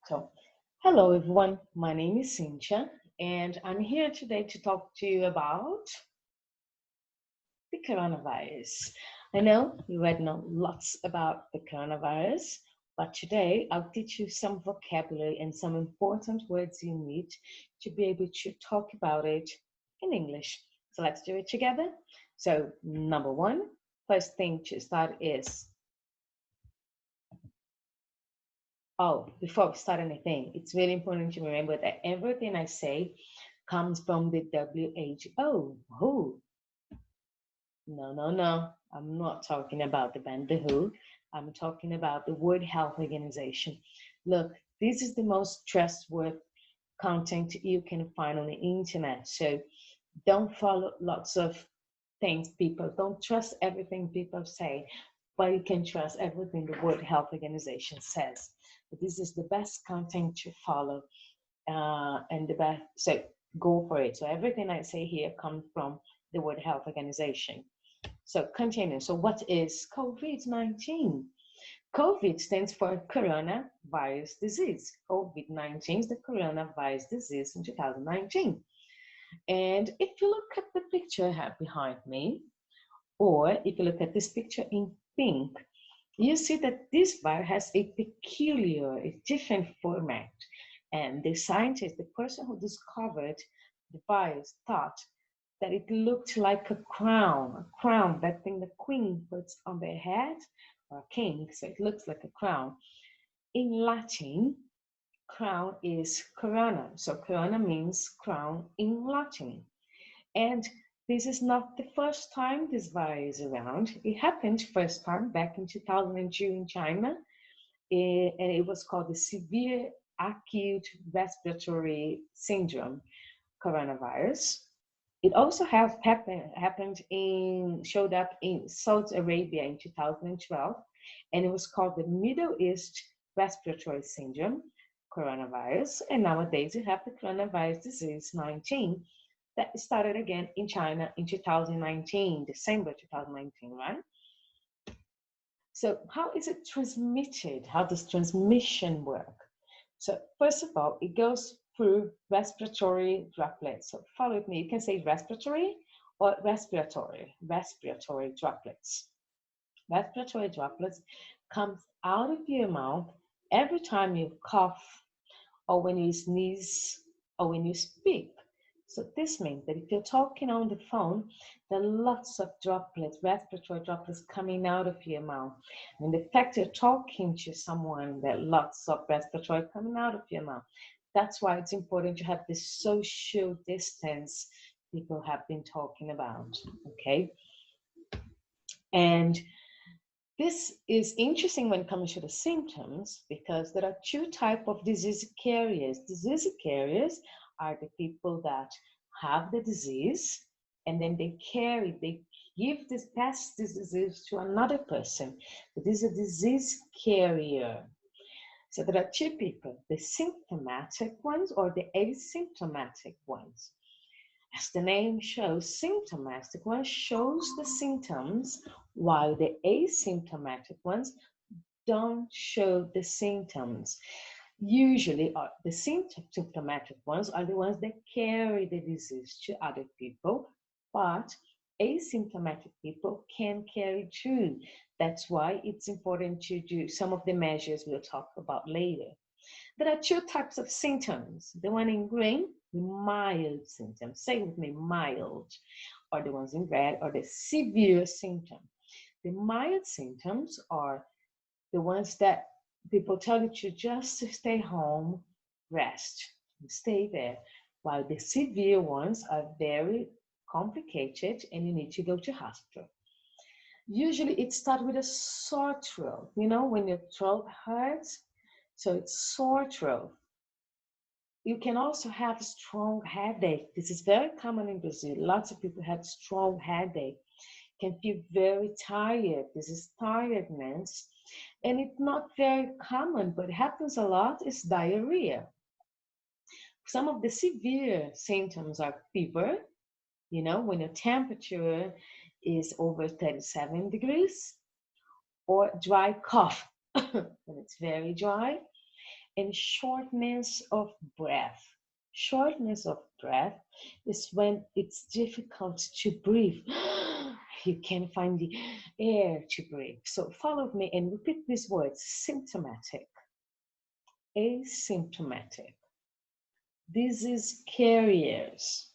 So, hello everyone, my name is Cintia, and I'm here today to talk to you about the coronavirus. I know you already know lots about the coronavirus, but today I'll teach you some vocabulary and some important words you need to be able to talk about it in English. So, let's do it together. So, number one, first thing to start is before we start anything, it's really important to remember that everything I say comes from the WHO. Who? No, no, no. I'm not talking about the band The Who. I'm talking about the World Health Organization. Look, this is the most trustworthy content you can find on the internet. So don't follow lots of things people don't trust everything people say, but you can trust everything the World Health Organization says. But this is the best content to follow, and the best. So go for it. So everything I say here comes from the World Health Organization. So continue. So what is COVID-19? COVID stands for coronavirus disease. COVID-19 is the coronavirus disease in 2019. And if you look at the picture I have behind me, or if you look at this picture in pink, you see that this virus has a peculiar, a different format. And the scientist, the person who discovered the virus, thought that it looked like a crown, that thing the queen puts on their head, or king, so it looks like a crown. In Latin, crown is corona. So corona means crown in Latin. And this is not the first time this virus is around. It happened first time back in 2002 in China, and it was called the severe acute respiratory syndrome coronavirus. It also showed up in Saudi Arabia in 2012, and it was called the Middle East respiratory syndrome coronavirus. And nowadays you have the coronavirus disease 19 that started again in China in 2019, December 2019, right? So how is it transmitted? How does transmission work? So first of all, it goes through respiratory droplets. So follow with me. You can say respiratory or respiratory droplets. Respiratory droplets comes out of your mouth every time you cough or when you sneeze or when you speak. So this means that if you're talking on the phone, there are lots of droplets, respiratory droplets coming out of your mouth. And the fact you're talking to someone, there are lots of respiratory coming out of your mouth. That's why it's important to have this social distance people have been talking about, okay? And this is interesting when it comes to the symptoms because there are two types of disease carriers. Disease carriers are the people that have the disease and then they pass this disease to another person. So this is a disease carrier. So there are two people, the symptomatic ones or the asymptomatic ones. As the name shows, symptomatic one shows the symptoms, while the asymptomatic ones don't show the symptoms. Usually, the symptomatic ones are the ones that carry the disease to other people, but asymptomatic people can carry too. That's why it's important to do some of the measures we'll talk about later. There are two types of symptoms. The one in green, mild symptoms. Say with me, mild. Or the ones in red are the severe symptoms. The mild symptoms are the ones that people tell you to just stay home, rest, and stay there. While the severe ones are very complicated and you need to go to hospital. Usually it starts with a sore throat. You know, when your throat hurts, so it's sore throat. You can also have strong headache. This is very common in Brazil. Lots of people have strong headache. Can feel very tired. This is tiredness. And it's not very common, but happens a lot, is diarrhea. Some of the severe symptoms are fever, you know, when your temperature is over 37 degrees, or dry cough, when it's very dry, and shortness of breath. Shortness of breath is when it's difficult to breathe. You can't find the air to breathe. So follow me and repeat these words: symptomatic, asymptomatic, disease carriers,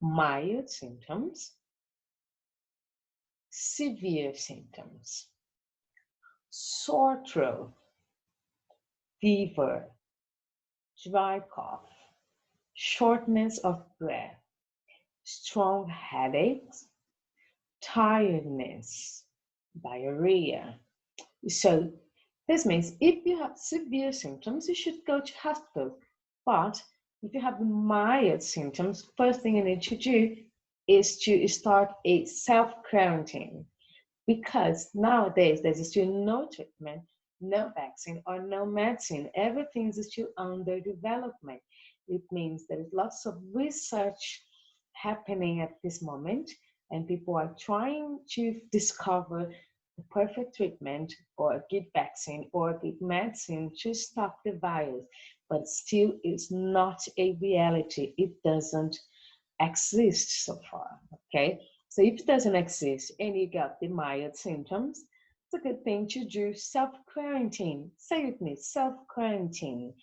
mild symptoms, severe symptoms, sore throat, fever, dry cough, shortness of breath, strong headaches, tiredness, diarrhea. So this means if you have severe symptoms, you should go to hospital. But if you have mild symptoms, first thing you need to do is to start a self-quarantine, because nowadays there's still no treatment, no vaccine, or no medicine. Everything is still under development. It means there is lots of research happening at this moment, and people are trying to discover the perfect treatment or a good vaccine or a good medicine to stop the virus. But still, it's not a reality. It doesn't exist so far. Okay, so if it doesn't exist and you got the mild symptoms, it's a good thing to do self-quarantine. Say with me, self-quarantine.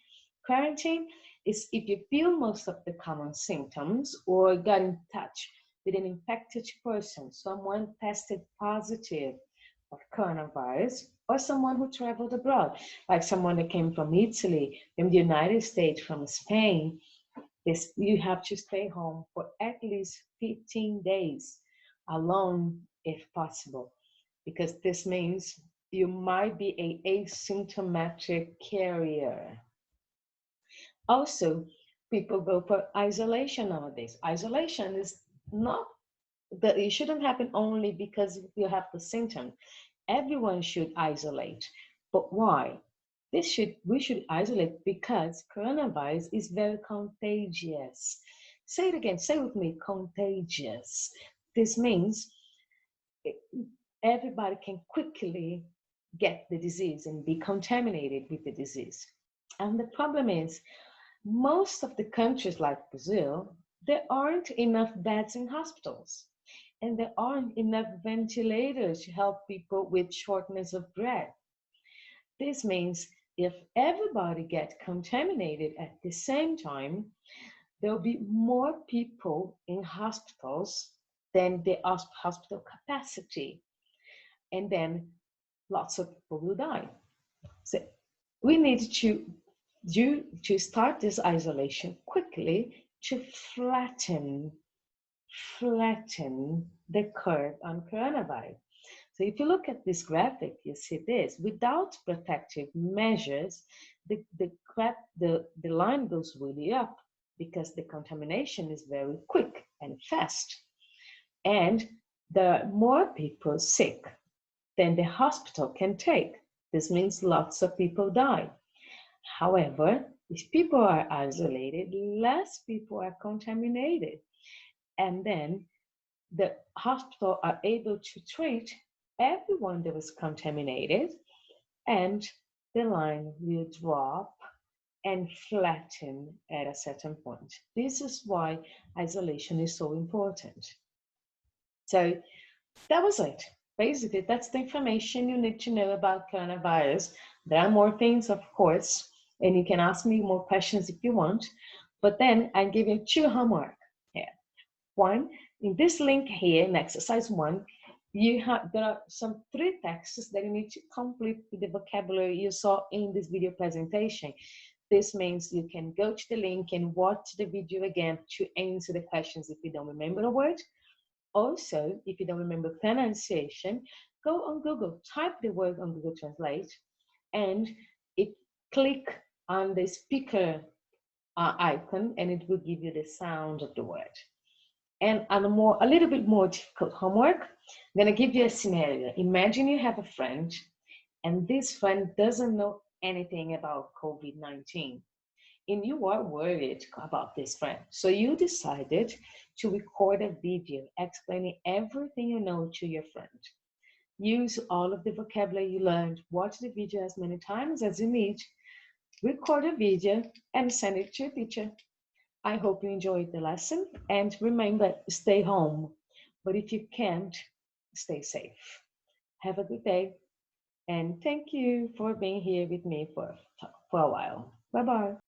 Quarantine is if you feel most of the common symptoms or got in touch with an infected person, someone tested positive of coronavirus, or someone who traveled abroad, like someone that came from Italy, from the United States, from Spain. This, you have to stay home for at least 15 days alone if possible, because this means you might be an asymptomatic carrier. Also, people go for isolation nowadays. Isolation is not that it shouldn't happen only because you have the symptom. Everyone should isolate. But why? We should isolate because coronavirus is very contagious. Say it again, say with me, contagious. This means everybody can quickly get the disease and be contaminated with the disease. And the problem is, most of the countries like Brazil, there aren't enough beds in hospitals, and there aren't enough ventilators to help people with shortness of breath. This means if everybody gets contaminated at the same time, there'll be more people in hospitals than the hospital capacity, and then lots of people will die. So we need to start this isolation quickly to flatten the curve on coronavirus. So if you look at this graphic, you see this. Without protective measures, the line goes really up because the contamination is very quick and fast. And the more people sick than the hospital can take. This means lots of people die. However, if people are isolated, less people are contaminated. And then the hospital are able to treat everyone that was contaminated, and the line will drop and flatten at a certain point. This is why isolation is so important. So that was it. Basically, that's the information you need to know about coronavirus. There are more things, of course, and you can ask me more questions if you want. But then I give you 2 homework here. One, in this link here, in exercise 1, there are some 3 texts that you need to complete with the vocabulary you saw in this video presentation. This means you can go to the link and watch the video again to answer the questions if you don't remember a word. Also, if you don't remember pronunciation, go on Google, type the word on Google Translate, and click on the speaker icon, and it will give you the sound of the word. And on a little bit more difficult homework, I'm going to give you a scenario. Imagine you have a friend, and this friend doesn't know anything about COVID-19. And you are worried about this friend. So you decided to record a video explaining everything you know to your friend. Use all of the vocabulary you learned. Watch the video as many times as you need record a video, and send it to your teacher. I hope you enjoyed the lesson, and remember, stay home. But if you can't, stay safe. Have a good day, and thank you for being here with me for a while. Bye bye.